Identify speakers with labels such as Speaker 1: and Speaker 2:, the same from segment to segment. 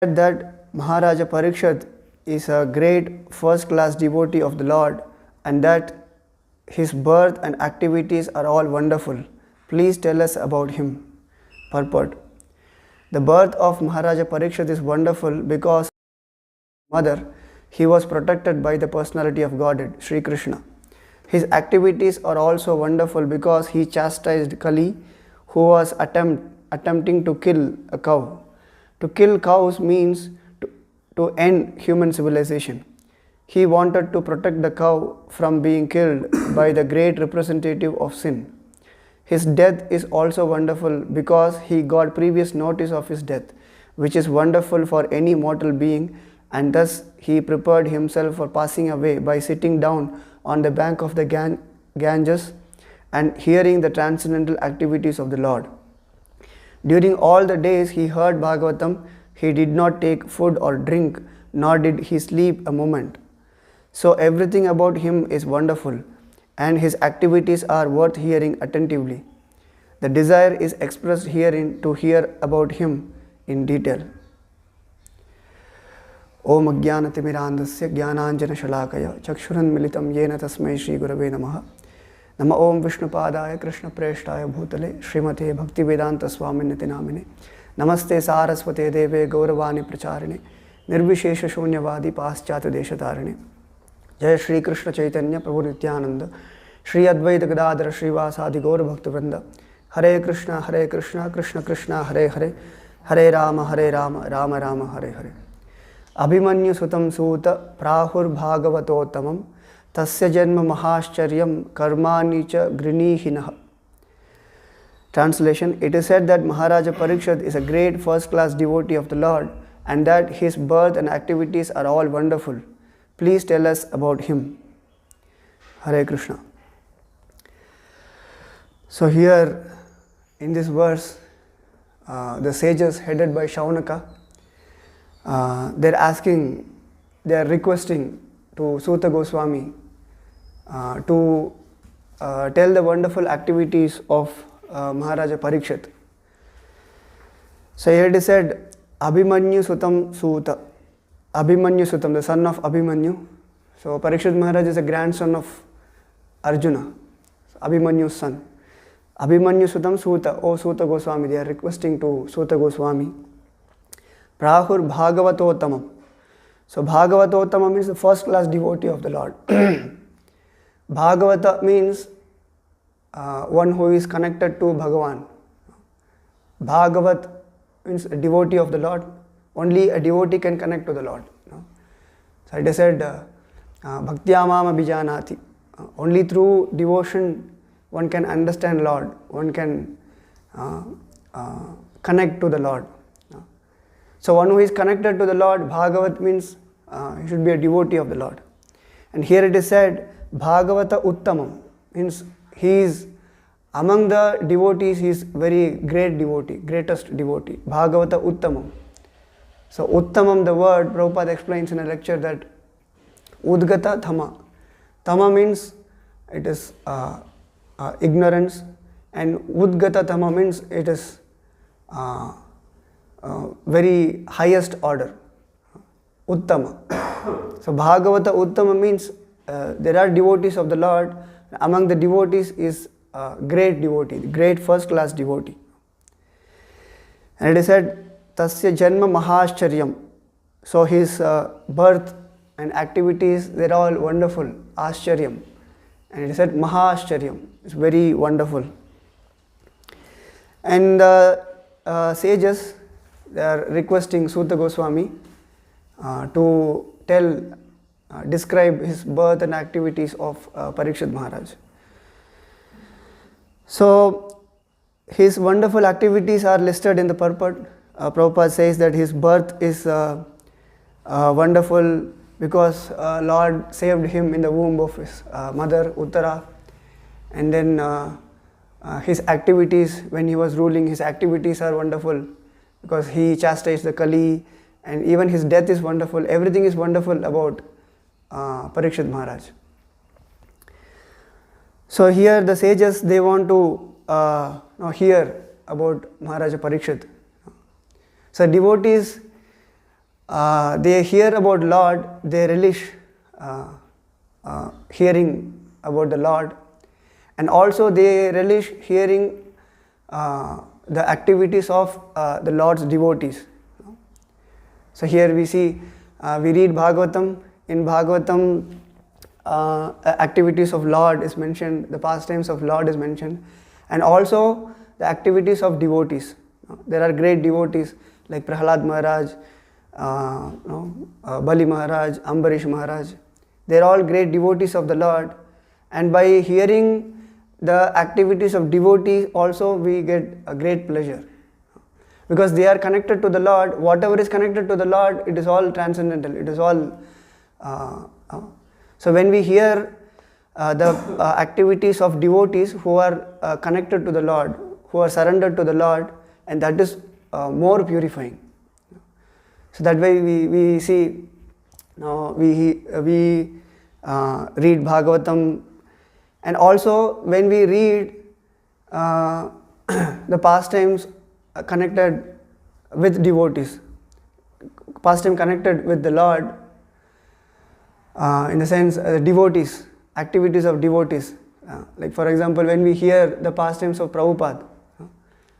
Speaker 1: that Maharaja Parikshit is a great first-class devotee of the Lord, and that his birth and activities are all wonderful. Please tell us about him. Purport. The birth of Maharaja Parikshit is wonderful because mother, he was protected by the personality of Godhead, Sri Krishna. His activities are also wonderful because he chastised Kali, who was attempting to kill a cow. To kill cows means to end human civilization. He wanted to protect the cow from being killed by the great representative of sin. His death is also wonderful because he got previous notice of his death, which is wonderful for any mortal being, and thus he prepared himself for passing away by sitting down on the bank of the Ganges and hearing the transcendental activities of the Lord. During all the days he heard Bhagavatam, he did not take food or drink, nor did he sleep a moment. So everything about him is wonderful, and his activities are worth hearing attentively. The desire is expressed herein to hear about him in detail. Om Ajnanatimmirandasya Jnananjana Shalakaya Chakshuranmilitam Yena Tasmai Shri Gurave Namaha. Nama Om Vishnupadaya Krishna Preshtaya Bhutale Srimate Bhaktivedanta Swaminiti Namine Namaste Saraswate Deve Gauravani Pracharine Nirvishesha Shunyavadi Paschata Deshatarine Jai Shri Krishna Chaitanya Prabhu Nityananda Shri Advaita Gadadhara Srivasadi Gaura Bhakta Vrinda Hare Krishna Krishna Krishna Hare Hare Hare Rama Rama Rama Hare Hare Abhimanyu Sutam Suta Prahur Bhagavatotamam Tasya Janma Mahascharyam Karmani Cha Grinihinaha. Translation. It is said that Maharaja Parikshit is a great first-class devotee of the Lord, and that his birth and activities are all wonderful. Please tell us about him. Hare Krishna. So here in this verse, the sages headed by Shaunaka, they are requesting to Suta Goswami to tell the wonderful activities of Maharaja Parikshit. So here it is said, Abhimanyu Sutam Suta. Abhimanyu Sutam, the son of Abhimanyu. So Parikshit Maharaj is a grandson of Arjuna, Abhimanyu's son. Abhimanyu Sutam Suta, O Suta Goswami, they are requesting to Suta Goswami. Prahur Bhagavatotamam. So Bhagavatotamam means the first class devotee of the Lord. Bhagavata means one who is connected to Bhagavan. Bhagavat means a devotee of the Lord. Only a devotee can connect to the Lord. So it is said, Bhaktyamam abhijanati. Only through devotion one can understand Lord. One can connect to the Lord. So one who is connected to the Lord, Bhagavat means he should be a devotee of the Lord. And here it is said, Bhagavata Uttamam, means he is among the devotees, he is very great devotee, greatest devotee. Bhagavata Uttamam. So Uttamam, the word, Prabhupada explains in a lecture that Udgata Thama. Tama means it is ignorance, and Udgata Thama means it is very highest order, Uttama. So Bhagavata Uttama means there are devotees of the Lord. Among the devotees is great devotee, great first class devotee. And it is said, Tasya Janma Mahascharyam. So his birth and activities, they are all wonderful, Ascharyam. And it is said Mahascharyam, it's very wonderful. And the sages, they are requesting Suta Goswami to describe his birth and activities of Parikshit Maharaj. So his wonderful activities are listed in the purport. Prabhupada says that his birth is wonderful because Lord saved him in the womb of his mother Uttara, and then his activities when he was ruling, his activities are wonderful because he chastised the Kali, and even his death is wonderful. Everything is wonderful about Parikshit Maharaj. So here the sages, they want to hear about Maharaja Parikshit. So devotees, they hear about Lord, they relish hearing about the Lord, and also they relish hearing the activities of the Lord's devotees. So here we see, we read Bhagavatam. In Bhagavatam, activities of Lord is mentioned, the pastimes of Lord is mentioned, and also the activities of devotees. There are great devotees like Prahlad Maharaj, Bali Maharaj, Ambarish Maharaj. They are all great devotees of the Lord, and by hearing the activities of devotees also we get a great pleasure, because they are connected to the Lord. Whatever is connected to the Lord, it is all transcendental, it is all so when we hear the activities of devotees who are connected to the Lord, who are surrendered to the Lord, and that is more purifying. So that way we see, we read Bhagavatam, and also when we read the pastimes connected with devotees, pastime connected with the Lord, in the sense devotees, activities of devotees. Like for example, when we hear the pastimes of Prabhupada,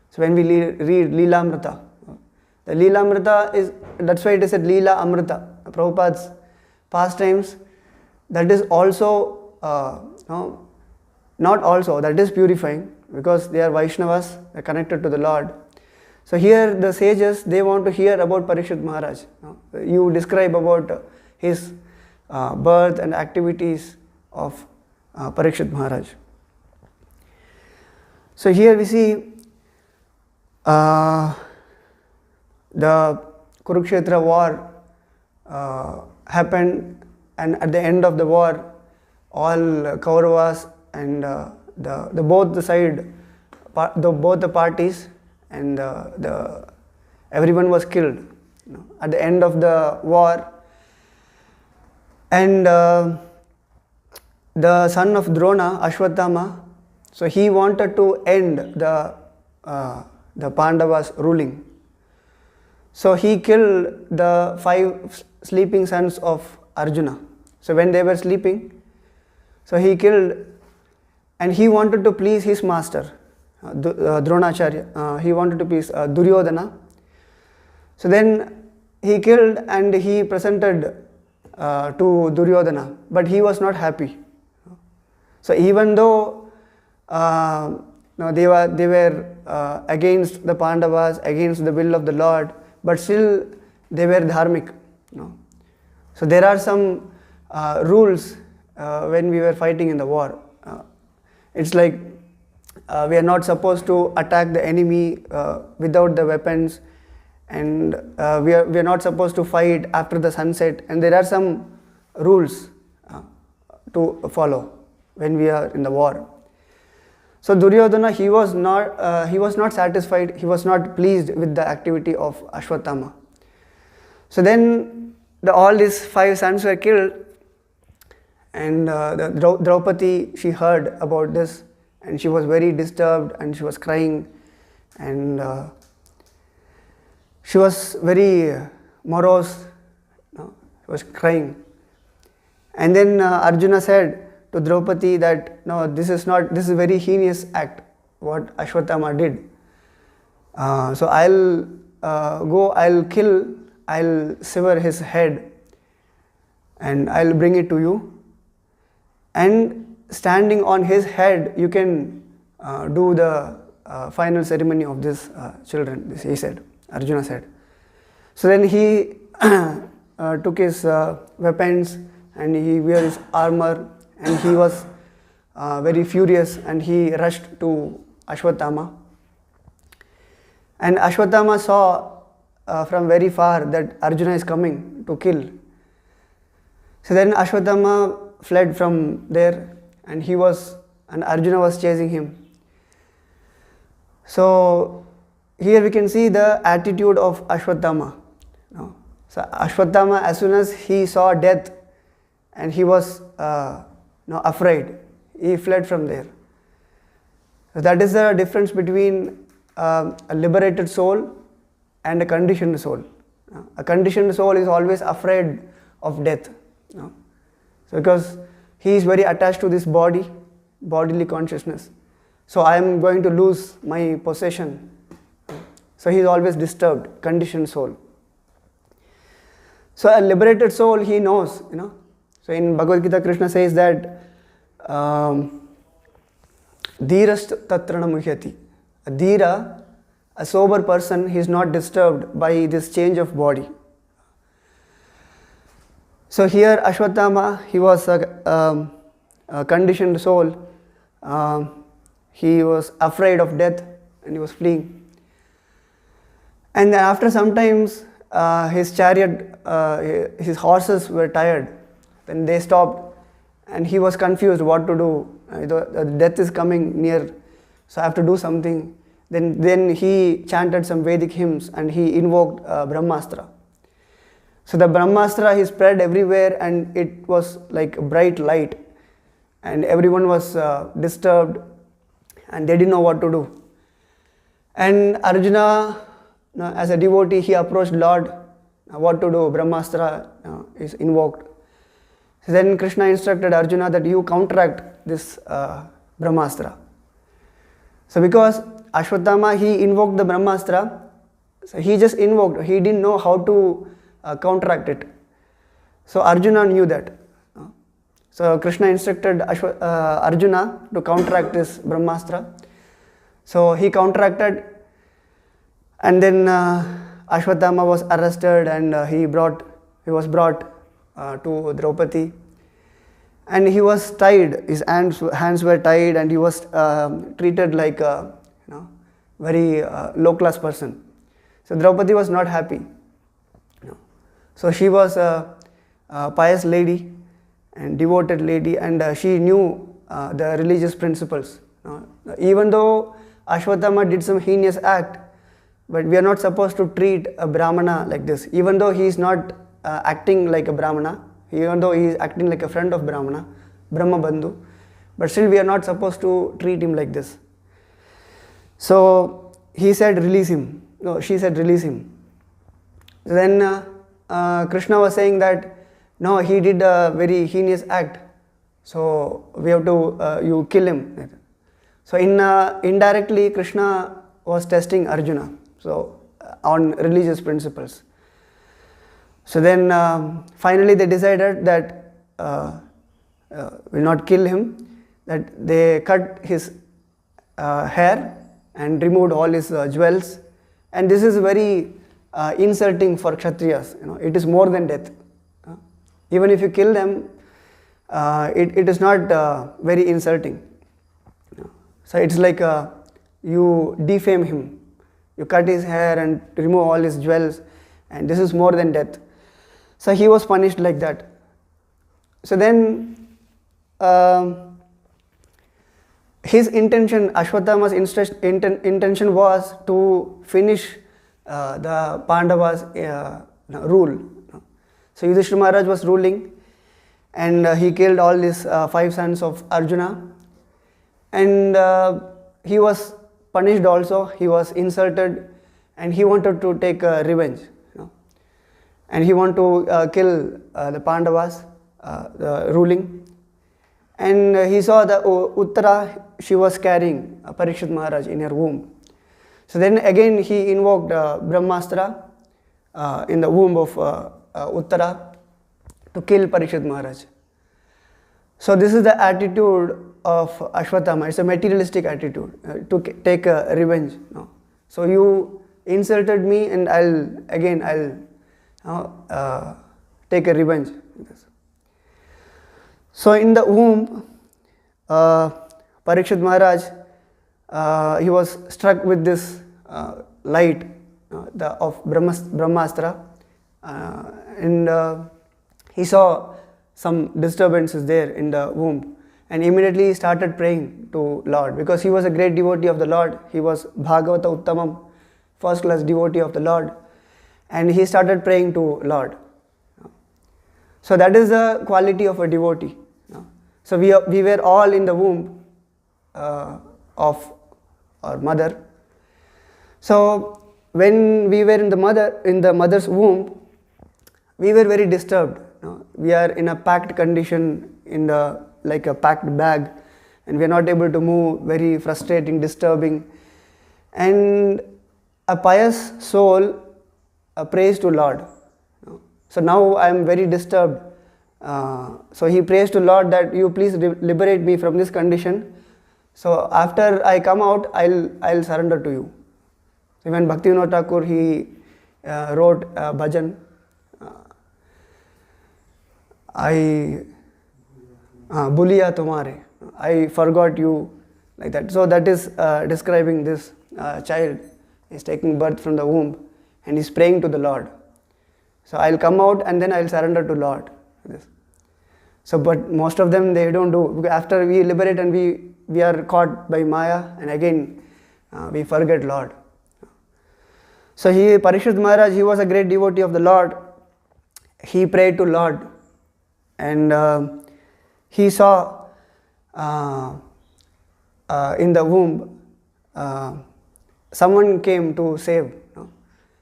Speaker 1: so when we read Leela Amrita, the Leela Amrita is, that's why it is said Leela Amrita, Prabhupada's pastimes, that is also, not also, that is purifying, because they are Vaishnavas, they are connected to the Lord. So here the sages, they want to hear about Parikshit Maharaj. You describe about his birth and activities of Parikshit Maharaj. So here we see the Kurukshetra war happened, and at the end of the war, all Kauravas and both the parties and everyone was killed at the end of the war. And the son of Drona, Ashwatthama, so he wanted to end the Pandavas' ruling. So he killed the 5 sleeping sons of Arjuna. So when they were sleeping, so he killed, and he wanted to please his master, Dronacharya. He wanted to please Duryodhana. So then he killed and he presented to Duryodhana, but he was not happy. So even though they were against the Pandavas, against the will of the Lord, but still they were dharmic. So there are some rules when we were fighting in the war. It's like we are not supposed to attack the enemy without the weapons, and we are not supposed to fight after the sunset, and there are some rules to follow when we are in the war. So Duryodhana, he was not satisfied, he was not pleased with the activity of Ashwatthama. So then all these 5 sons were killed, and the Draupadi, she heard about this, and she was very disturbed, and she was crying, and she was very morose, she was crying. And then Arjuna said to Draupadi that, no, this is a very heinous act, what Ashwatthama did. So I'll go, I'll sever his head, and I'll bring it to you. And standing on his head, you can do the final ceremony of this children, this he said, Arjuna said. So then he took his weapons, and he wore his armor, and he was very furious, and he rushed to Ashwatthama. And Ashwatthama saw from very far that Arjuna is coming to kill. So then Ashwatthama fled from there, and Arjuna was chasing him. So here we can see the attitude of Ashwatthama. So Ashwatthama, as soon as he saw death, and he was afraid, he fled from there. So that is the difference between a liberated soul and a conditioned soul. A conditioned soul is always afraid of death. So because he is very attached to this body, bodily consciousness. So I am going to lose my possession. So he is always disturbed, conditioned soul. So a liberated soul, he knows, So in Bhagavad Gita, Krishna says that Dhirast tatrana muhyati. A dhira, a sober person, he is not disturbed by this change of body. So here Ashwatthama, he was a conditioned soul. He was afraid of death and he was fleeing. And then after some times, his chariot, his horses were tired. Then they stopped and he was confused what to do. Death is coming near, so I have to do something. Then he chanted some Vedic hymns and he invoked Brahmastra. So the Brahmastra he spread everywhere and it was like a bright light. And everyone was disturbed and they didn't know what to do. And Arjuna, as a devotee, he approached Lord, what to do, Brahmastra is invoked. So then Krishna instructed Arjuna that you counteract this Brahmastra. So because Ashwatthama, he invoked the Brahmastra, so he just invoked, he didn't know how to counteract it. So Arjuna knew that. So Krishna instructed Arjuna to counteract this Brahmastra. So he counteracted, and then Ashwatthama was arrested and he was brought to Draupadi, and he was tied. His hands were tied, and he was treated like a very low class person. So Draupadi was not happy. So she was a pious lady and devoted lady, and she knew the religious principles. Even though Ashwatthama did some heinous act, but we are not supposed to treat a Brahmana like this. Even though he is not acting like a Brahmana, even though he is acting like a friend of Brahmana, Brahma Bandhu, but still we are not supposed to treat him like this. So he said, release him. No, she said, release him. Then Krishna was saying that, no, he did a very heinous act, so we have to, you kill him. So indirectly Krishna was testing Arjuna, so on religious principles. So then finally they decided that will not kill him, that they cut his hair and removed all his jewels. And this is very insulting for Kshatriyas. It is more than death. Even if you kill them, it is not very insulting. So it's like you defame him. You cut his hair and remove all his jewels, and this is more than death. So he was punished like that. So then his intention, Ashwatthama's intention was to finish the Pandavas' rule. So Yudhishthira Maharaj was ruling, and he killed all his 5 sons of Arjuna, and he was punished also. He was insulted, and he wanted to take revenge. And he wanted to kill the Pandavas, the ruling. And he saw the Uttara, she was carrying Parikshit Maharaj in her womb. So then again he invoked Brahmastra in the womb of Uttara to kill Parikshit Maharaj. So this is the attitude of Ashwatthama. It's a materialistic attitude, to take revenge. So you insulted me, and I'll take a revenge. So in the womb, Parikshit Maharaj, he was struck with this light of Brahmastra, and he saw some disturbances there in the womb, and immediately he started praying to Lord, because he was a great devotee of the Lord. He was Bhagavata Uttamam, first class devotee of the Lord, and he started praying to Lord. So that is the quality of a devotee. So we were all in the womb of our mother. So when we were in the mother's womb, we were very disturbed. We are in a packed condition, like a packed bag, and we are not able to move, very frustrating, disturbing. And a pious soul prays to Lord. So now I am very disturbed. So he prays to Lord that you please liberate me from this condition. So after I come out, I'll surrender to you. Even Bhaktivinoda Thakur, he wrote a bhajan. I Buliya Tumhare, I forgot you, like that. So that is describing this child is taking birth from the womb and is praying to the Lord. So I'll come out and then I'll surrender to Lord. So but most of them they don't do. After we liberate and we are caught by Maya, and again we forget Lord. So Parikshit Maharaj, he was a great devotee of the Lord. He prayed to Lord, and he saw in the womb someone came to save.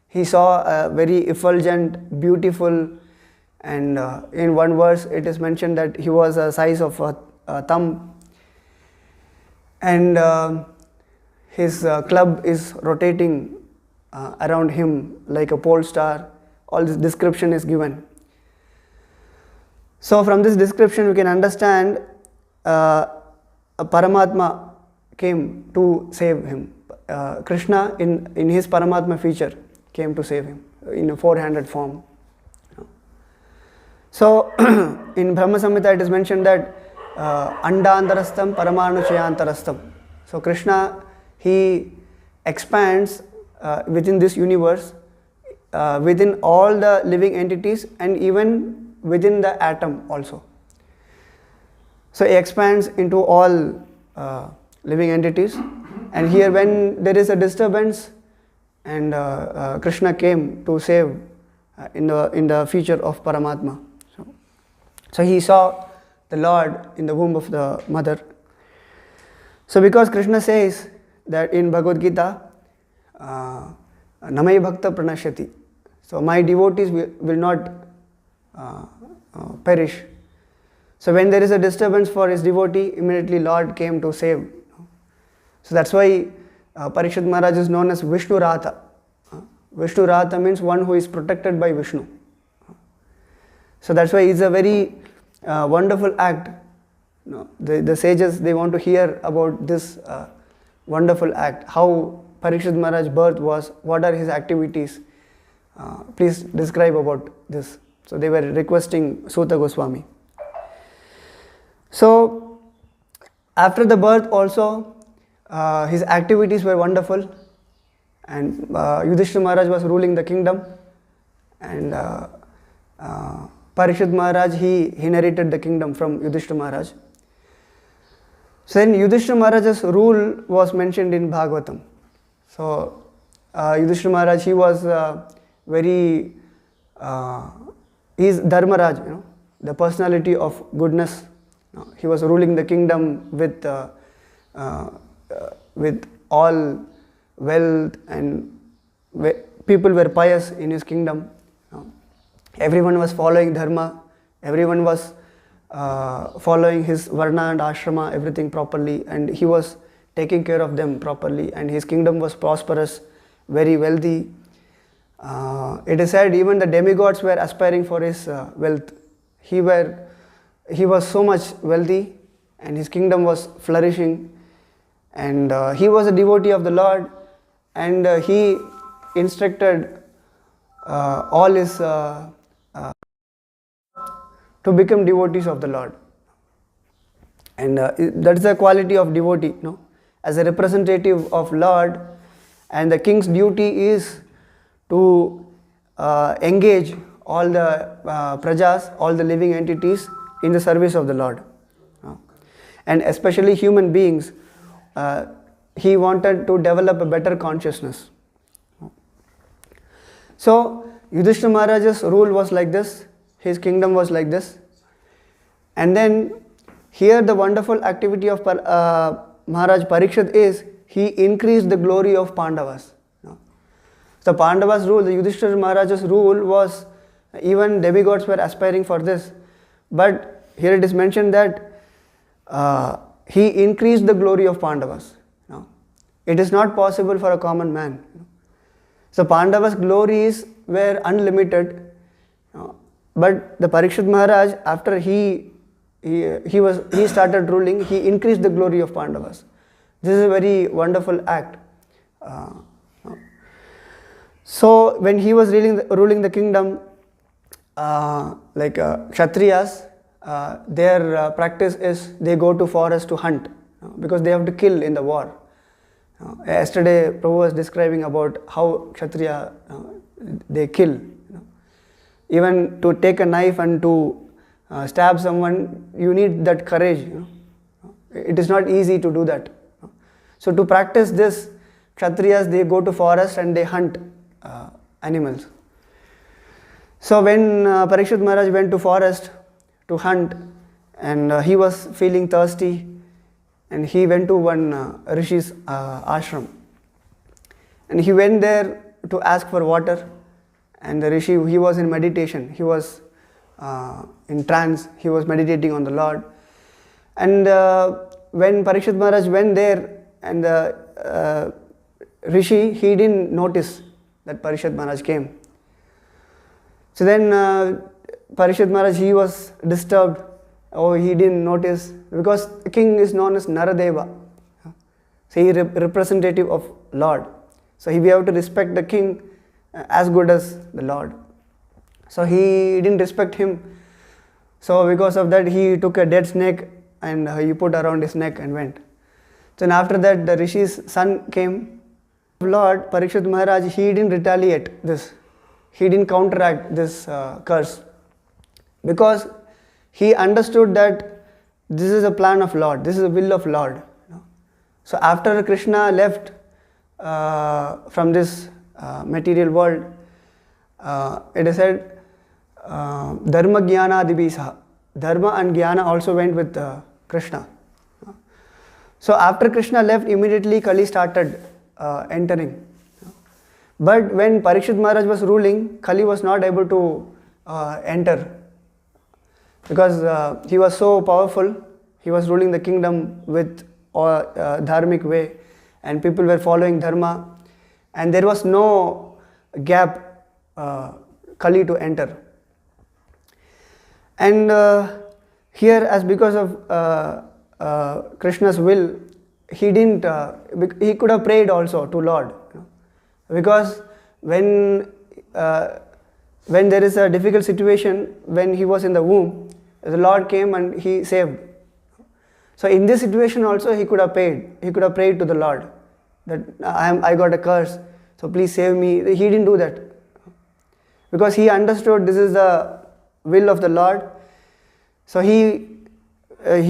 Speaker 1: He saw a very effulgent, beautiful, and in one verse it is mentioned that he was the size of a thumb, and his club is rotating around him like a pole star. All this description is given. So from this description we can understand a Paramatma came to save him. Krishna in his Paramatma feature came to save him in a four-handed form. So in Brahma Samhita it is mentioned that Andantarastam Paramanuchayantarastam. So Krishna, he expands within this universe, within all the living entities, and even within the atom also. So he expands into all living entities, and here when there is a disturbance, and Krishna came to save in the feature of Paramatma. So he saw the Lord in the womb of the mother. So because Krishna says that in Bhagavad Gita, Namai Bhakta Pranashyati, so my devotees will not perish. So when there is a disturbance for his devotee, immediately Lord came to save. So that's why Parikshit Maharaj is known as Vishnu Ratha. Vishnu Ratha means one who is protected by Vishnu. So that's why it's a very wonderful act. The sages, they want to hear about this wonderful act, how Parikshit Maharaj's birth was, what are his activities. Please describe about this. So they were requesting Suta Goswami. So after the birth also, his activities were wonderful, and Yudhishthira Maharaj was ruling the kingdom, and Parikshit Maharaj, he inherited the kingdom from Yudhishthira Maharaj. So then Yudhishthira Maharaj's rule was mentioned in Bhagavatam. So Yudhishthira Maharaj, he was very, he is Dharmaraj, the personality of goodness. He was ruling the kingdom with all wealth, and people were pious in his kingdom. Everyone was following dharma, everyone was following his varna and ashrama, everything properly, and he was taking care of them properly, and his kingdom was prosperous, very wealthy. It is said even the demigods were aspiring for his wealth. He was so much wealthy, and his kingdom was flourishing, and he was a devotee of the Lord, and he instructed all his to become devotees of the Lord. And that's the quality of devotee, as a representative of Lord, and the king's duty is to engage all the prajas, all the living entities in the service of the Lord. And especially human beings, he wanted to develop a better consciousness. So Yudhishthira Maharaj's rule was like this, his kingdom was like this. And then here the wonderful activity of Maharaj Parikshit is, he increased the glory of Pandavas. The Pandavas' rule, the Yudhishthira Maharaja's rule was, even demigods were aspiring for this. But here it is mentioned that he increased the glory of Pandavas. It is not possible for a common man. So Pandavas' glories were unlimited. But the Parikshit Maharaj, after he started ruling, he increased the glory of Pandavas. This is a very wonderful act. So when he was ruling the kingdom, Kshatriyas, their practice is they go to forest to hunt because they have to kill in the war. Yesterday Prabhu was describing about how Kshatriya they kill. Even to take a knife and to stab someone, you need that courage. It is not easy to do that. So to practice this, Kshatriyas, they go to forest and they hunt animals. So when Parikshit Maharaj went to forest to hunt, and he was feeling thirsty, and he went to one Rishi's ashram, and he went there to ask for water. And the Rishi, he was in meditation, he was in trance, he was meditating on the Lord. And when Parikshit Maharaj went there, and the Rishi, he didn't notice that Parikshit Maharaj came. So then Parikshit Maharaj, he was disturbed. Oh, he didn't notice, because the king is known as Naradeva. So he is representative of Lord. So we have to respect the king as good as the Lord. So he didn't respect him. So because of that, he took a dead snake and he put around his neck and went. Then after that, the Rishi's son came. Lord Parikshit Maharaj, he didn't retaliate this. He didn't counteract this curse, because he understood that this is a plan of Lord, this is the will of Lord. So after Krishna left from this material world, it is said Dharma Jnana Adibisa. Dharma and Jnana also went with Krishna. So after Krishna left, immediately Kali started entering. But when Parikshit Maharaj was ruling, Kali was not able to enter, because he was so powerful. He was ruling the kingdom with a dharmic way, and people were following dharma, and there was no gap Kali to enter. And here, as because of Krishna's will, he didn't. He could have prayed also to Lord, because when there is a difficult situation, when he was in the womb, the Lord came and he saved. So in this situation also, he could have prayed. He could have prayed to the Lord that I got a curse, so please save me. He didn't do that, because he understood this is the will of the Lord. So he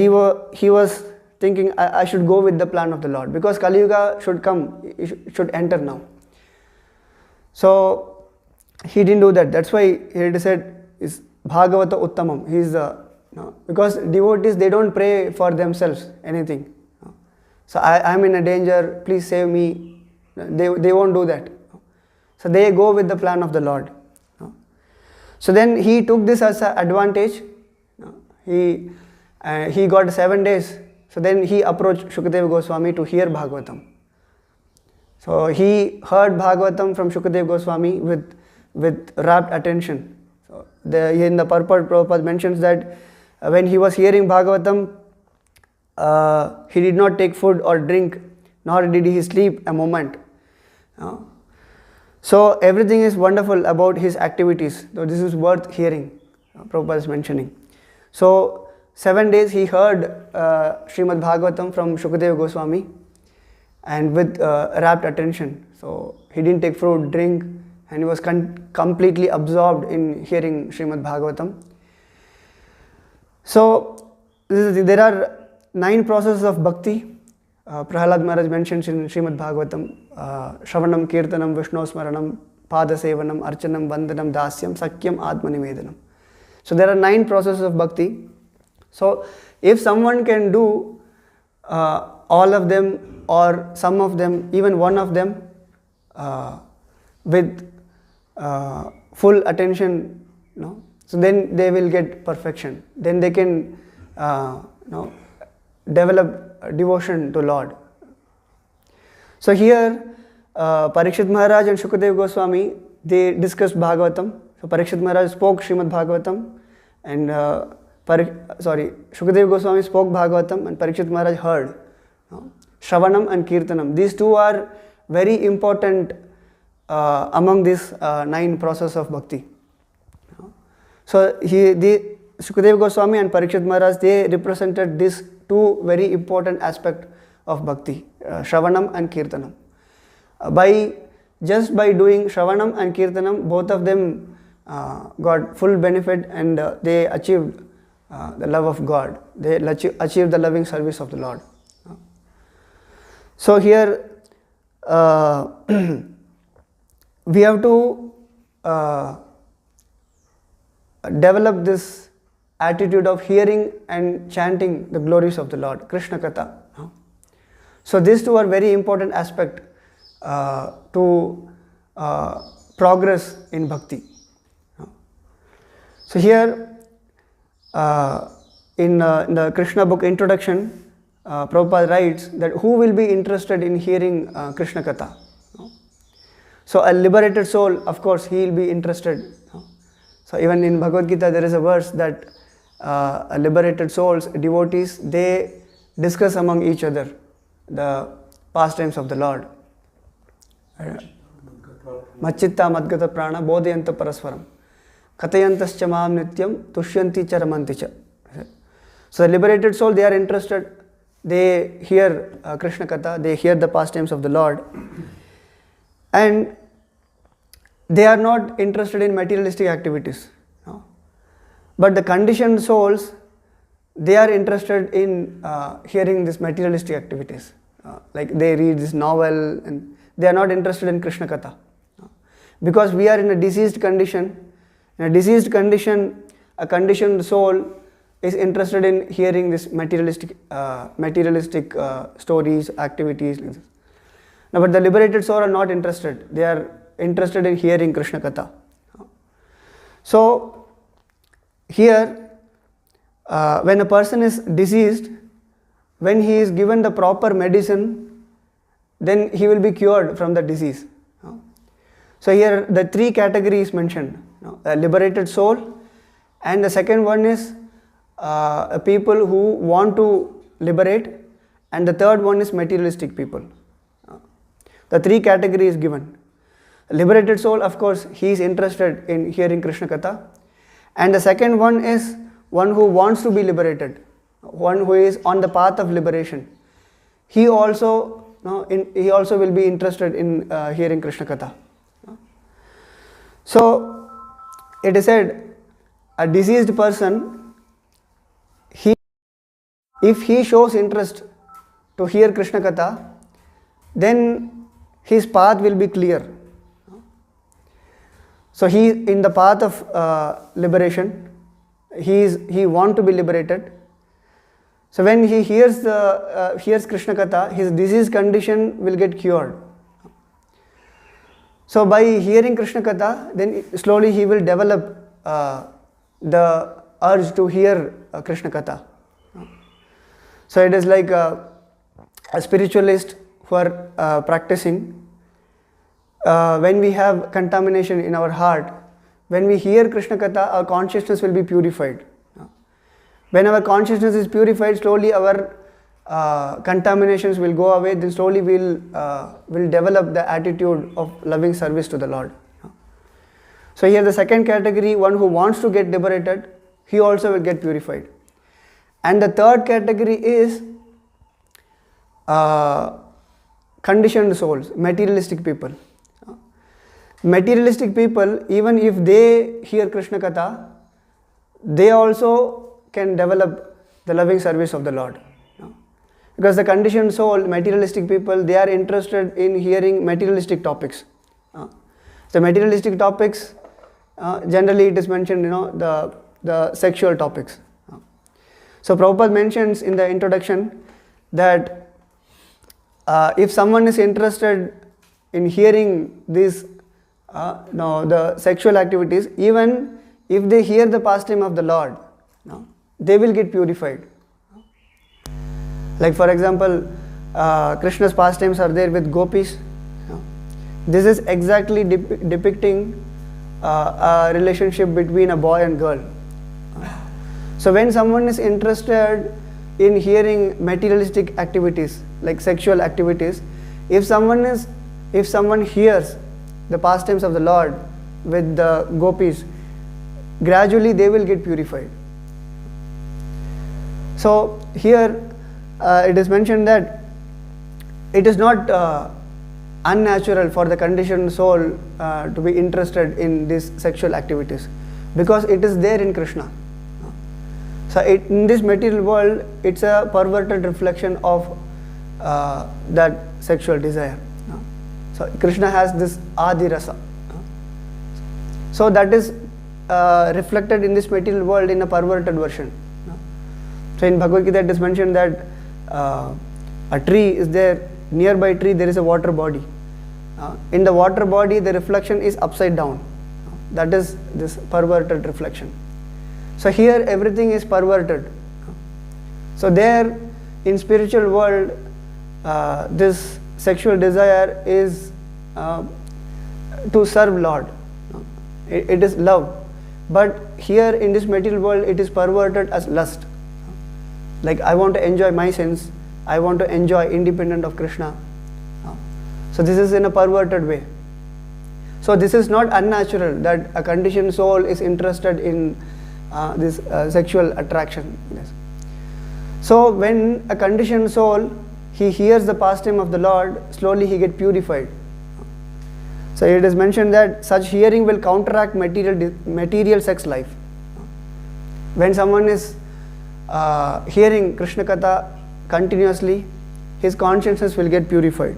Speaker 1: was thinking, I should go with the plan of the Lord, because Kali Yuga should come, it should enter now. So he didn't do that. That's why here it is said is Bhagavata Uttamam. He is because devotees, they don't pray for themselves anything. So I am in a danger, please save me. They won't do that. So they go with the plan of the Lord. So then he took this as an advantage. He got 7 days. So then he approached Shukadeva Goswami to hear Bhagavatam. So he heard Bhagavatam from Shukadeva Goswami with rapt attention. So in the purport, Prabhupada mentions that when he was hearing Bhagavatam, he did not take food or drink, nor did he sleep a moment. So everything is wonderful about his activities. So this is worth hearing, Prabhupada is mentioning. So 7 days he heard Srimad Bhagavatam from Shukadeva Goswami, and with rapt attention. So he didn't take food, drink, and he was completely absorbed in hearing Srimad Bhagavatam. So there are 9 processes of bhakti. Prahalad Maharaj mentions in Srimad Bhagavatam: Shravanam, Kirtanam, Vishnu Smaranam, Padasevanam, Archanam, Vandanam, Dasyam, Sakyam, Atmanivedanam. So there are 9 processes of bhakti. So if someone can do all of them, or some of them, even one of them, with full attention, so then they will get perfection. Then they can develop devotion to Lord. So here Parikshit Maharaj and Shukadev Goswami, they discussed Bhagavatam. So Parikshit Maharaj spoke Srimad Bhagavatam, and Shukadev Goswami spoke Bhagavatam, and Parikshit Maharaj heard Shravanam and Kirtanam. These two are very important among this 9 process of bhakti. So Shukadev Goswami and Parikshit Maharaj, they represented these 2 very important aspects of bhakti, Shravanam and Kirtanam. Just by doing Shravanam and Kirtanam, both of them got full benefit, and they achieved the love of God. They achieved the loving service of the Lord. So here we have to develop this attitude of hearing and chanting the glories of the Lord, Krishna Katha. So these 2 are very important aspects to progress in bhakti. So here in the Krishna book introduction, Prabhupada writes that who will be interested in hearing Krishna Katha? So a liberated soul, of course, he will be interested. So even in Bhagavad Gita there is a verse that liberated souls, devotees, they discuss among each other the pastimes of the Lord. Machitta madgata prana bodhayanta paraswaram kathayantascha mam nityam tushyanti charamanti cha. So the liberated soul, they are interested. They hear Krishna Katha, they hear the pastimes of the Lord, and they are not interested in materialistic activities. But the conditioned souls, they are interested in hearing these materialistic activities. Like they read this novel, and they are not interested in Krishna Katha. Because we are in a diseased condition. In a diseased condition, a conditioned soul is interested in hearing this materialistic stories, activities. Now, but the liberated soul are not interested. They are interested in hearing Krishna Katha. So here, when a person is diseased, when he is given the proper medicine, then he will be cured from the disease. So here the 3 categories mentioned: a liberated soul, and the second one is people who want to liberate, and the third one is materialistic people. The 3 categories given. A liberated soul, of course, he is interested in hearing Krishna Katha, and the second one is one who wants to be liberated, one who is on the path of liberation. He also will be interested in hearing Krishna Katha. So it is said, a diseased person, if he shows interest to hear Krishna Katha, then his path will be clear. So he in the path of liberation, he want to be liberated. So when he hears Krishna Katha, his disease condition will get cured. So by hearing Krishna Katha, then slowly he will develop the urge to hear Krishna Katha. So it is like a spiritualist who are practicing. When we have contamination in our heart, when we hear Krishna Katha, our consciousness will be purified. When our consciousness is purified, slowly our contaminations will go away. Then slowly we'll develop the attitude of loving service to the Lord. So here the second category, one who wants to get liberated, he also will get purified. And the third category is conditioned souls, materialistic people. Materialistic people, even if they hear Krishna Katha, they also can develop the loving service of the Lord. Because the conditioned soul, materialistic people, they are interested in hearing materialistic topics. The materialistic topics, generally it is mentioned, the sexual topics. So Prabhupada mentions in the introduction that if someone is interested in hearing these No, the sexual activities, even if they hear the pastime of the Lord, no, they will get purified. Like for example, Krishna's pastimes are there with gopis. No. This is exactly depicting a relationship between a boy and girl. So when someone is interested in hearing materialistic activities, like sexual activities, if someone hears the pastimes of the Lord with the gopis, gradually they will get purified. So here it is mentioned that it is not unnatural for the conditioned soul to be interested in these sexual activities, because it is there in Krishna. So in this material world, it's a perverted reflection of that sexual desire. So Krishna has this Adi Rasa. So that is reflected in this material world in a perverted version. So in Bhagavad Gita it is mentioned that a tree is there, nearby tree there is a water body. In the water body the reflection is upside down. That is this perverted reflection. So here everything is perverted. So there in spiritual world this sexual desire is to serve Lord. It is love. But here in this material world it is perverted as lust. Like I want to enjoy my sense, I want to enjoy independent of Krishna. So this is in a perverted way. So this is not unnatural that a conditioned soul is interested in this sexual attraction. Yes. So when a conditioned soul, he hears the pastime of the Lord, slowly he gets purified. So it is mentioned that such hearing will counteract material sex life. When someone is hearing Krishna Katha continuously, his consciousness will get purified.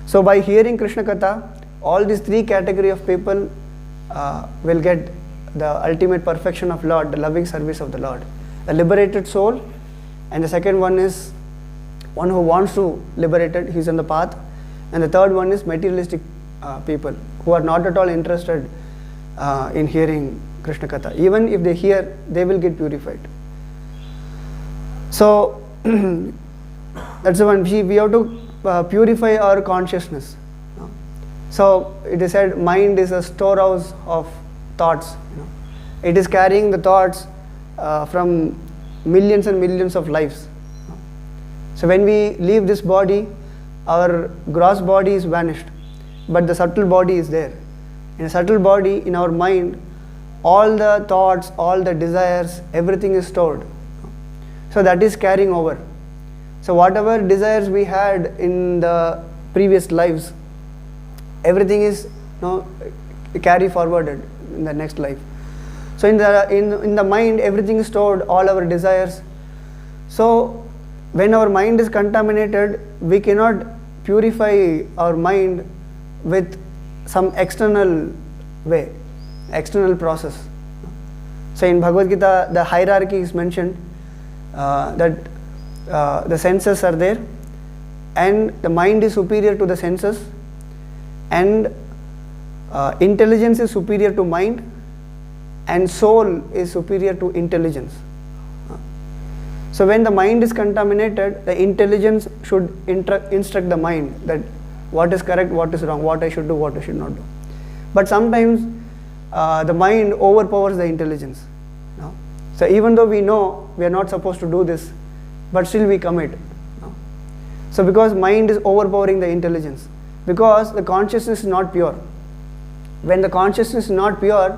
Speaker 1: So by hearing Krishna Katha, all these three category of people will get the ultimate perfection of Lord, the loving service of the Lord. A liberated soul, and the second one is one who wants to liberate it, he is on the path, and the third one is materialistic people who are not at all interested in hearing Krishna Katha. Even if they hear, they will get purified. So that's the one. We have to purify our consciousness. So it is said mind is a storehouse of thoughts. It is carrying the thoughts from millions and millions of lives. So when we leave this body, our gross body is vanished, but the subtle body is there. In a subtle body, in our mind, all the thoughts, all the desires, everything is stored. So that is carrying over. So whatever desires we had in the previous lives, everything is carry forwarded in the next life. So in the mind, everything is stored, all our desires. So when our mind is contaminated, we cannot purify our mind with some external way, external process. So in Bhagavad Gita, the hierarchy is mentioned that the senses are there, and the mind is superior to the senses, and intelligence is superior to mind, and soul is superior to intelligence. So when the mind is contaminated, the intelligence should instruct the mind that what is correct, what is wrong, what I should do, what I should not do. But sometimes the mind overpowers the intelligence. So even though we know we are not supposed to do this, but still we commit. So because mind is overpowering the intelligence, because the consciousness is not pure. When the consciousness is not pure,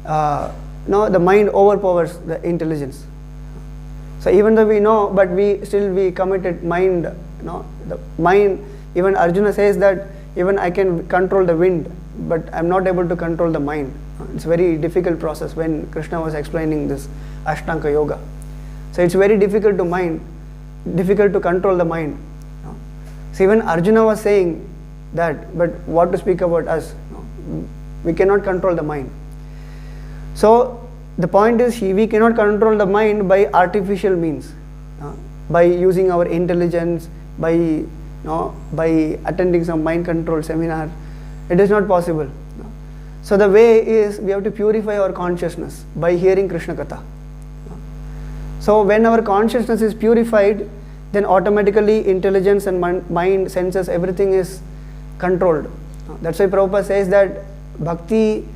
Speaker 1: the mind overpowers the intelligence. So even though we know, but we committed mind. The mind. Even Arjuna says that even I can control the wind, but I am not able to control the mind. It's a very difficult process when Krishna was explaining this Ashtanga Yoga. So it's very difficult to control the mind. So even Arjuna was saying that, but what to speak about us? We cannot control the mind. So the point is, we cannot control the mind by artificial means, by using our intelligence, by attending some mind control seminar, It is not possible. So the way is we have to purify our consciousness by hearing Krishna Katha. So when our consciousness is purified, then automatically intelligence and mind, senses, everything is controlled. That's why Prabhupada says that bhakti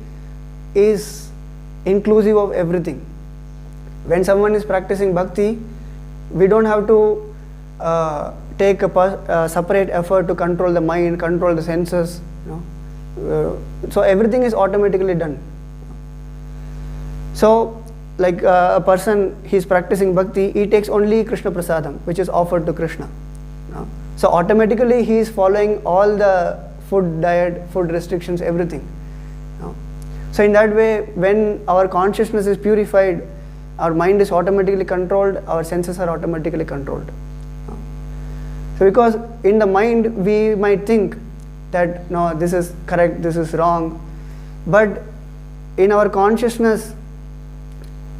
Speaker 1: is inclusive of everything. When someone is practicing bhakti, we don't have to take a separate effort to control the mind, control the senses. So everything is automatically done. So like a person, he is practicing bhakti, he takes only Krishna Prasadam, which is offered to Krishna. So automatically he is following all the food diet, food restrictions, everything. So in that way, when our consciousness is purified, our mind is automatically controlled, our senses are automatically controlled. So because in the mind we might think that no, this is correct, this is wrong, but in our consciousness,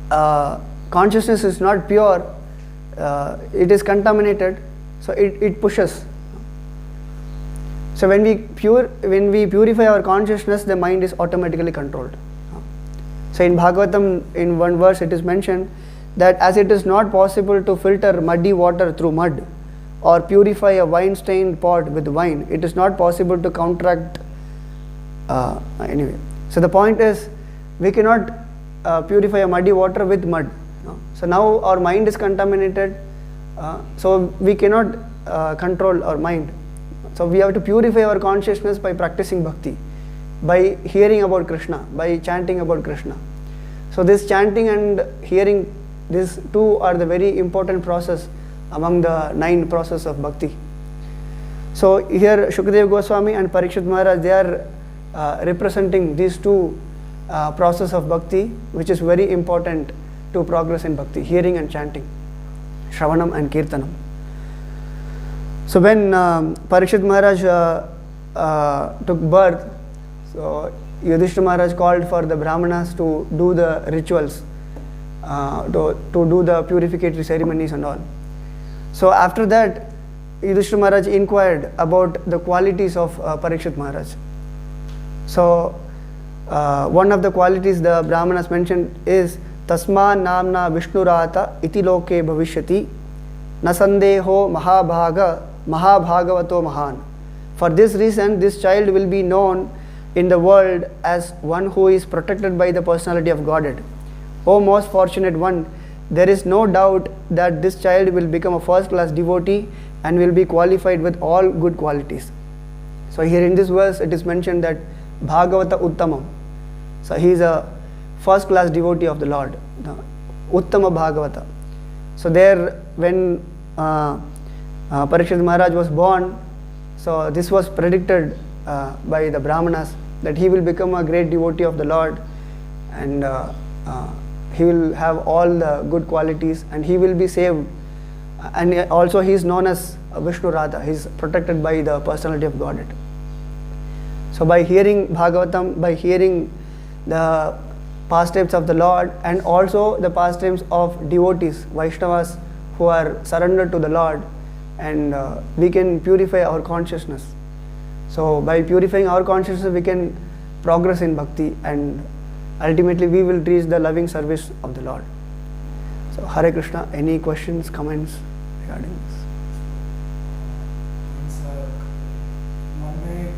Speaker 1: consciousness is not pure, it is contaminated, so it pushes. So when we purify our consciousness, the mind is automatically controlled. So in Bhagavatam, in one verse it is mentioned that as it is not possible to filter muddy water through mud or purify a wine-stained pot with wine, it is not possible to counteract. Anyway, so the point is we cannot purify a muddy water with mud. So now our mind is contaminated, so we cannot control our mind. So we have to purify our consciousness by practicing bhakti, by hearing about Krishna, by chanting about Krishna. So this chanting and hearing, these two are the very important process among the 9 processes of bhakti. So here Shukadeva Goswami and Parikshit Maharaj, they are representing these two processes of bhakti, which is very important to progress in bhakti, hearing and chanting, Shravanam and Kirtanam. So when Parikshit Maharaj took birth, so Yudhishthira Maharaj called for the Brahmanas to do the rituals, to do the purificatory ceremonies and all. So after that, Yudhishthira Maharaj inquired about the qualities of Parikshit Maharaj. So one of the qualities the Brahmanas mentioned is Tasma namna Vishnurata iti loke bhavishyati nasandeho mahabhagavato mahan. For this reason, this child will be known in the world as one who is protected by the personality of Godhead. O most fortunate one, there is no doubt that this child will become a first-class devotee and will be qualified with all good qualities. So here in this verse it is mentioned that Bhagavata Uttamam. So he is a first-class devotee of the Lord, the Uttama Bhagavata. So there when Parikshit Maharaj was born, so this was predicted by the Brahmanas that he will become a great devotee of the Lord, and he will have all the good qualities and he will be saved, and also he is known as Vishnu Radha, he is protected by the personality of Godhead. So by hearing Bhagavatam, by hearing the pastimes of the Lord and also the pastimes of devotees, Vaishnavas who are surrendered to the Lord, and we can purify our consciousness. So by purifying our consciousness, we can progress in bhakti and ultimately we will reach the loving service of the Lord. So Hare Krishna, any questions, comments regarding this?
Speaker 2: One way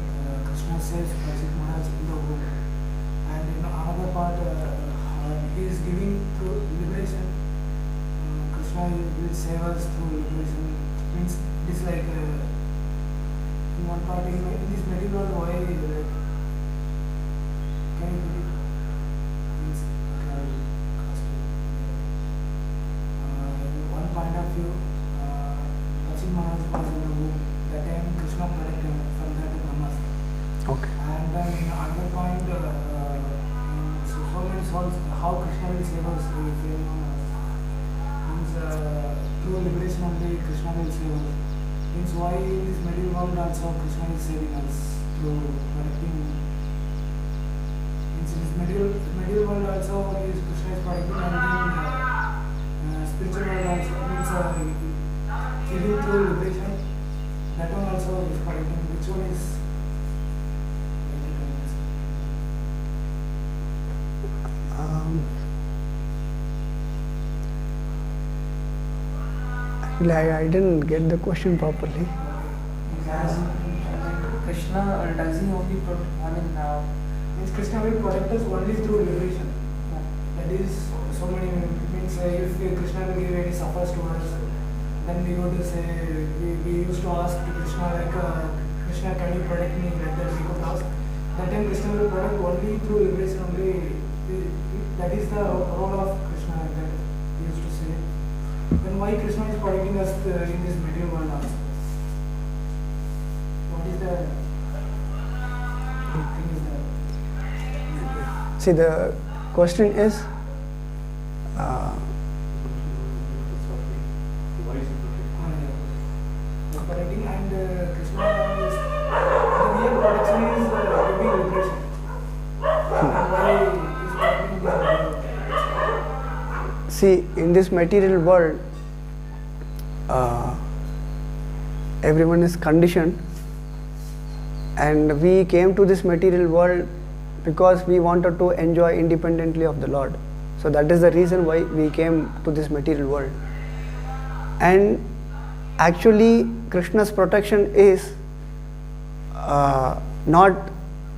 Speaker 2: Krishna says Parikshit Maharaj in the womb, and in another part he is giving through liberation. Krishna will save us through liberation. Means it is like in one part in this material world, why like can you believe? Means in one point of view, Parikshit Maharaj was in the womb. That time Krishna protected him from that Brahmas.
Speaker 1: Okay.
Speaker 2: And then in another point, so many souls, how Krishna will save us if means through liberation only Krishna will save us. Means why in this material world also Krishna is saving us through protecting. Means in this material world also is Krishna is protecting, and then spiritual world also means giving through liberation. That one also is protecting. Which one is?
Speaker 1: Actually, I didn't get the question properly.
Speaker 2: He's asking,
Speaker 3: Krishna, does he only
Speaker 2: means Krishna will protect us only through liberation. That is, so many means if Krishna will give any suffers to us, then we go to say, we used to ask to Krishna like, Krishna, can you protect me? Like that we could ask. That time Krishna will protect only through liberation only. That is the role of Krishna, like that he used to say. Then why Krishna is protecting us in this material world also? What is the thing is that?
Speaker 1: See, the question is,
Speaker 2: Protecting and Krishna is the real protection is giving liberation. And why is protecting this world?
Speaker 1: see, in this material world, everyone is conditioned, and we came to this material world because we wanted to enjoy independently of the Lord. So that is the reason why we came to this material world. And actually, Krishna's protection is not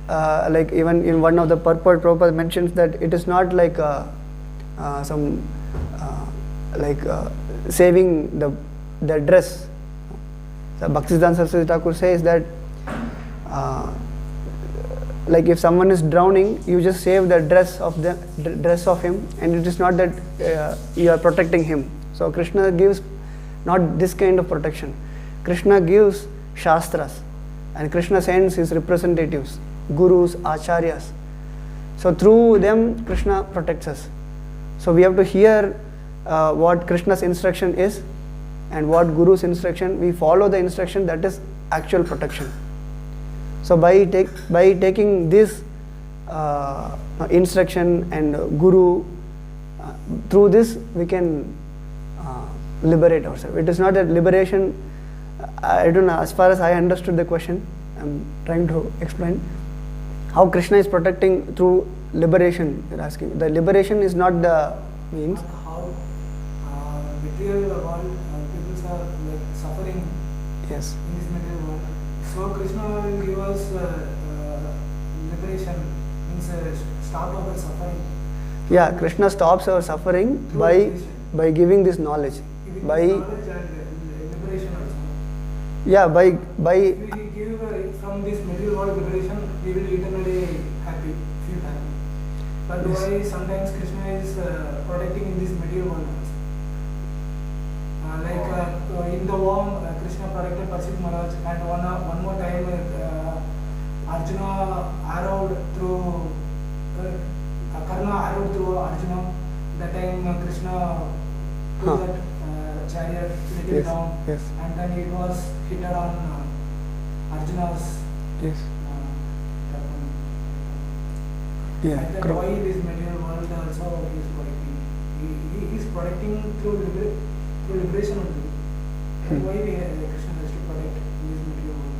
Speaker 1: like, even in one of the purport, Prabhupada mentions that it is not like saving the dress. So Bhaktisiddhanta Saraswati Thakur says that like if someone is drowning, you just save the dress of him, and it is not that you are protecting him. So Krishna gives not this kind of protection. Krishna gives shastras, and Krishna sends his representatives, gurus, acharyas. So through them Krishna protects us. So we have to hear what Krishna's instruction is and what Guru's instruction. We follow the instruction, that is actual protection. So by taking this instruction and Guru, through this we can liberate ourselves. It is not that liberation, I don't know, as far as I understood the question, I'm trying to explain how Krishna is protecting through liberation. You're asking. The liberation is not the means.
Speaker 2: How material world people are like suffering
Speaker 1: Yes.
Speaker 2: in this material world. So Krishna will give us liberation, means stop our suffering.
Speaker 1: Yeah, Krishna stops our suffering
Speaker 2: Through
Speaker 1: by
Speaker 2: liberation.
Speaker 1: giving this knowledge.
Speaker 2: Giving
Speaker 1: By
Speaker 2: this knowledge and liberation also.
Speaker 1: yeah, by
Speaker 2: If we give from this material world liberation, we will eternally feel happy. But
Speaker 1: Yes.
Speaker 2: why sometimes Krishna is protecting in this material world also? In the womb, Krishna protected Parshit Maharaj, and one more time Arjuna arrowed through Karna arrowed through Arjuna. That time Krishna put that chariot little
Speaker 1: Yes,
Speaker 2: down,
Speaker 1: yes.
Speaker 2: and then it was hit on Arjuna's
Speaker 1: yes,
Speaker 2: weapon.
Speaker 1: yeah,
Speaker 2: And then why this material world also he is protecting? He is protecting through liberation only. And why Krishna has to protect this material world?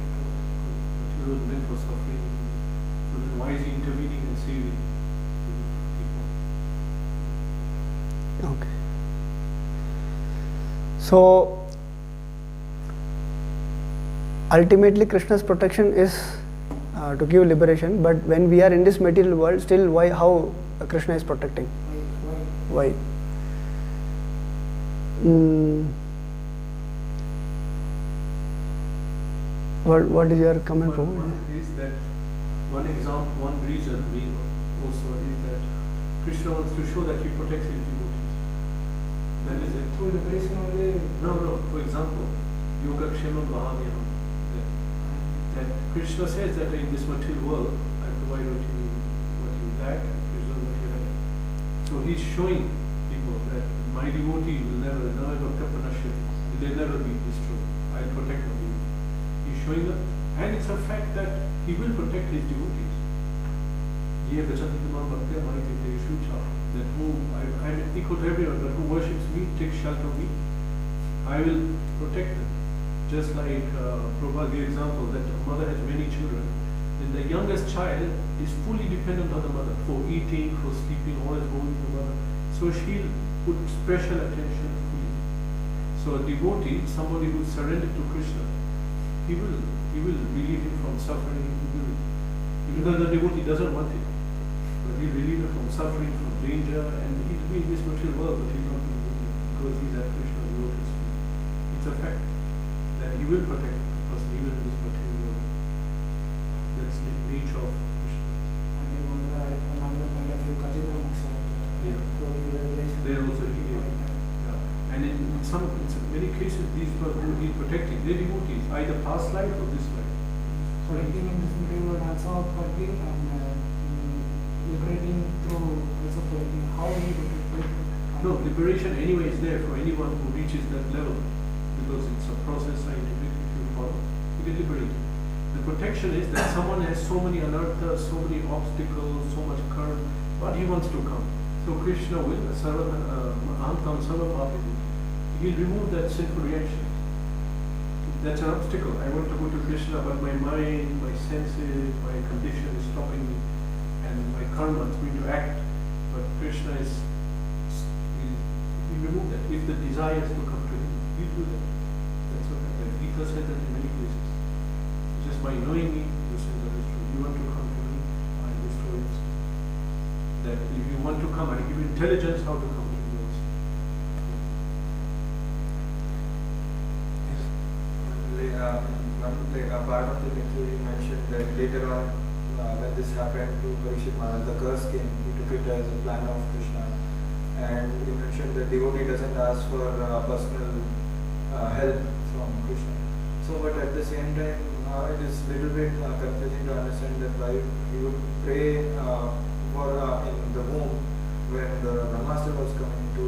Speaker 4: Material was meant for suffering. So then why is he intervening and saving people?
Speaker 1: okay. So ultimately Krishna's protection is to give liberation, but when we are in this material world, still how Krishna is protecting?
Speaker 2: Why?
Speaker 1: Why? What is your comment?
Speaker 4: One
Speaker 1: Prabhu?
Speaker 4: is that one reason we also is that Krishna wants to show that he protects his devotees. That is it.
Speaker 2: Through liberation only.
Speaker 4: No. For example, Yoga Kshema Mahamyam. That Krishna says that in this material world, I provide what you lack and preserve what you have. So he's showing people that my devotee will never be destroyed. I'll protect my devotee. He's showing them, and it's a fact that he will protect his devotees. That who I'm equal to everyone, but who worships me, takes shelter of me, I will protect them. Just like Prabhupada gave example that a mother has many children, then the youngest child is fully dependent on the mother for eating, for sleeping, all is going to the mother. So she'll put special attention fully. So So a devotee, somebody who is surrendered to Krishna, he will relieve him from suffering. Even though the devotee doesn't want it, but he will relieve him from suffering, from danger, and he will be in this material world, but he's not going to be, because he's at Krishna's lotus feet. It's a fact that he will protect the person even in this material world. That's the nature of Krishna.
Speaker 2: And he was another point of view, Kajina Muksa.
Speaker 4: Yeah. There also he gave. Yeah. And in many cases, these people who he's protecting, they're devotees, either past life or this life.
Speaker 2: So taking in this material world also protecting and liberating through also protecting. How he would protect?
Speaker 4: No, liberation anyway is there for anyone who reaches that level, because it's a process scientific. If you follow, you get liberated. The protection is that someone has so many anarthas, so many obstacles, so much current, but he wants to come. So Krishna will, Ahamtam Sarvapapiti, he'll remove that sinful reaction. That's an obstacle. I want to go to Krishna, but my mind, my senses, my condition is stopping me, and my karma is going to act. But Krishna is, he remove that. If the desire is to come to him, he'll do that. That's what happened. Gita said that in many places. Just by knowing me, you say that is true. You want to come to me, I destroy it. That if you want to come, I give you intelligence how to come to me also.
Speaker 5: A part of the lecture you mentioned that later on when this happened to Parikshit Maharaj, the curse came, he took it as a plan of Krishna. And you mentioned that devotee doesn't ask for personal help from Krishna. So, but at the same time, it is little bit confusing to understand that why he would pray for in the womb when the Brahmastra was coming to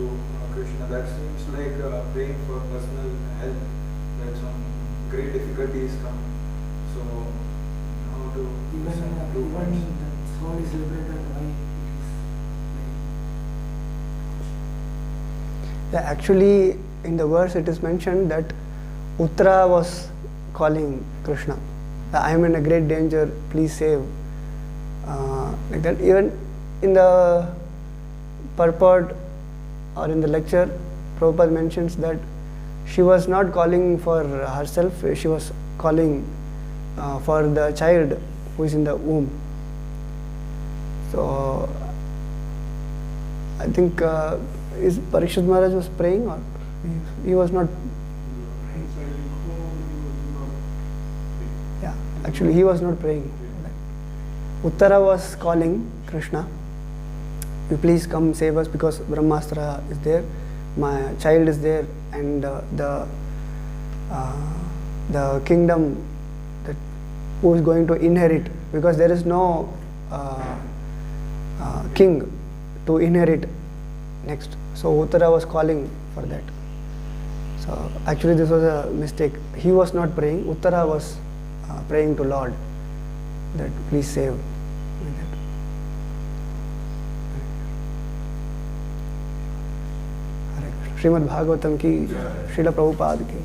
Speaker 5: Krishna. That seems like praying for personal help. That some great difficulties come. So, how to
Speaker 2: Even the soul is liberated, why it is
Speaker 1: Yeah, actually, in the verse it is mentioned that Uttara was calling Krishna. I am in a great danger, please save. Like that. Even in the purport or in the lecture, Prabhupada mentions that she was not calling for herself, she was calling for the child who is in the womb. So, I think is Parikshit Maharaj was praying or he was not? Yeah, actually he was not praying. Uttara was calling Krishna, you please come save us because Brahmastra is there, my child is there, and the kingdom that who is going to inherit, because there is no king to inherit next. So Uttara was calling for that. So actually this was a mistake. He was not praying. Uttara was praying to Lord that please save. Like that. Srimad Bhagavatam ki, Srila Prabhupada ki.